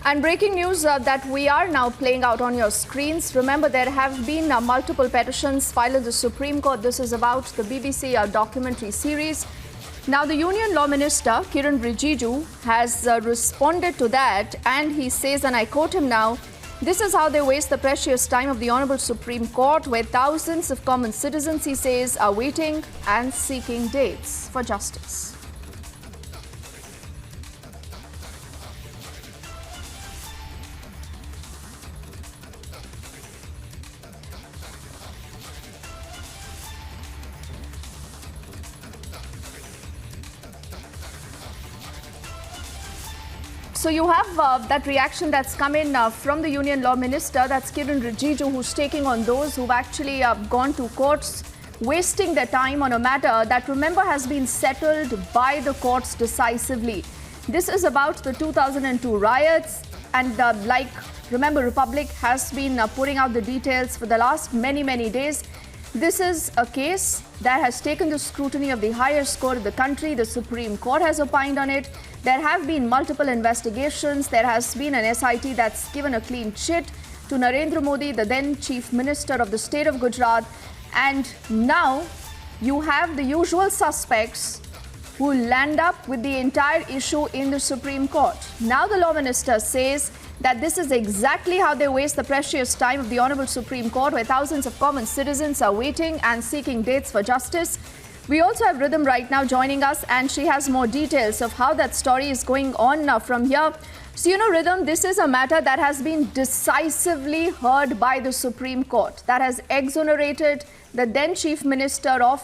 And breaking news that we are now playing out on your screens. Remember, there have been multiple petitions filed in the Supreme Court. This is about the BBC documentary series. Now, the Union Law Minister, Kiren Rijiju, has responded to that, and he says, and I quote him now, "This is how they waste the precious time of the Honourable Supreme Court, where thousands of common citizens," he says, "are waiting and seeking dates for justice." So you have that reaction that's come in from the Union Law Minister, that's Kiren Rijiju, who's taking on those who've actually gone to courts, wasting their time on a matter that, remember, has been settled by the courts decisively. This is about the 2002 riots, and remember, Republic has been putting out the details for the last many days. This is a case that has taken the scrutiny of the highest court of the country. The Supreme Court has opined on it. There have been multiple investigations. There has been an SIT that's given a clean chit to Narendra Modi, the then Chief Minister of the state of Gujarat. And now you have the usual suspects who land up with the entire issue in the Supreme Court. Now the Law Minister says that this is exactly how they waste the precious time of the Honourable Supreme Court, where thousands of common citizens are waiting and seeking dates for justice. We also have Rhythm right now joining us, and she has more details of how that story is going on from here. So, Rhythm, this is a matter that has been decisively heard by the Supreme Court, that has exonerated the then Chief Minister of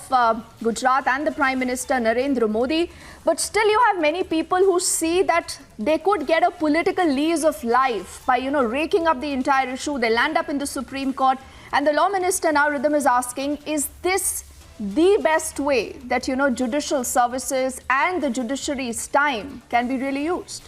Gujarat and the Prime Minister Narendra Modi. But still you have many people who see that they could get a political lease of life by, raking up the entire issue. They land up in the Supreme Court. And the Law Minister now, Rhythm, is asking, is this the best way that, judicial services and the judiciary's time can be really used?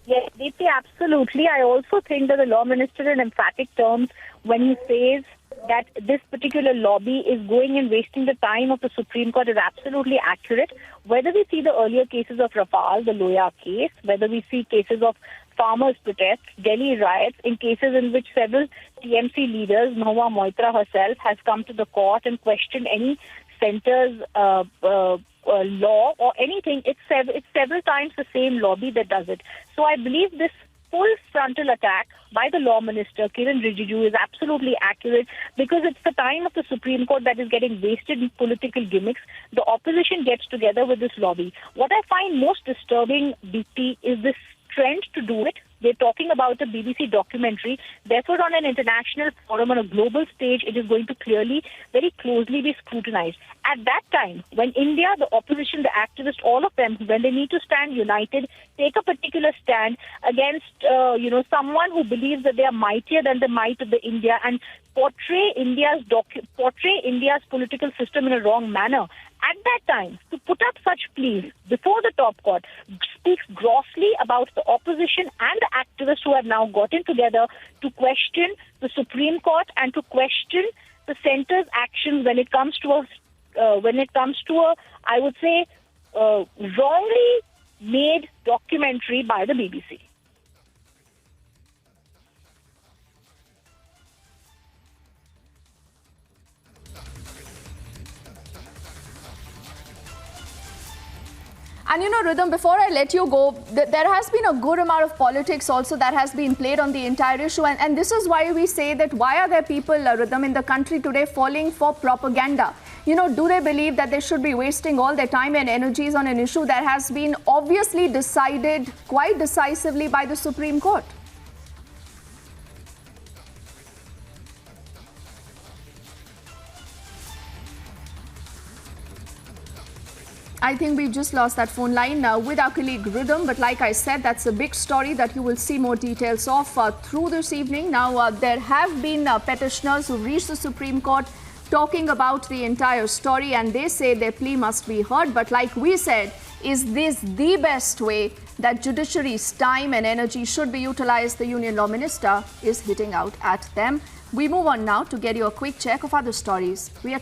Yes, Deepthi, absolutely. I also think that the Law Minister, in emphatic terms, when he says that this particular lobby is going and wasting the time of the Supreme Court, is absolutely accurate. Whether we see the earlier cases of Rafale, the Loya case, whether we see cases of farmers' protests, Delhi riots, in cases in which several TMC leaders, Mahua Moitra herself, has come to the court and questioned any centre's law or anything, it's several times the same lobby that does it. So I believe this full frontal attack by the Law Minister, Kiren Rijiju, is absolutely accurate, because it's the time of the Supreme Court that is getting wasted in political gimmicks. The opposition gets together with this lobby. What I find most disturbing, BP, is this trend to do it. They're talking about a BBC documentary. Therefore, on an international forum, on a global stage, it is going to clearly, very closely be scrutinized. At that time, when India, the opposition, the activists, all of them, when they need to stand united, take a particular stand against, someone who believes that they are mightier than the might of the India, and portray India's political system in a wrong manner. At that time, to put up such pleas before the top court speaks grossly about the opposition and the activists who have now gotten together to question the Supreme Court and to question the centre's actions when it comes to a, I would say, wrongly made documentary by the BBC. And Rhythm, before I let you go, there has been a good amount of politics also that has been played on the entire issue. And this is why we say that why are there people, Rhythm, in the country today falling for propaganda? Do they believe that they should be wasting all their time and energies on an issue that has been obviously decided quite decisively by the Supreme Court? I think we've just lost that phone line with our colleague Rhythm. But like I said, that's a big story that you will see more details of through this evening. Now, there have been petitioners who reached the Supreme Court talking about the entire story, and they say their plea must be heard. But like we said, is this the best way that judiciary's time and energy should be utilized? The Union Law Minister is hitting out at them. We move on now to get you a quick check of other stories. We are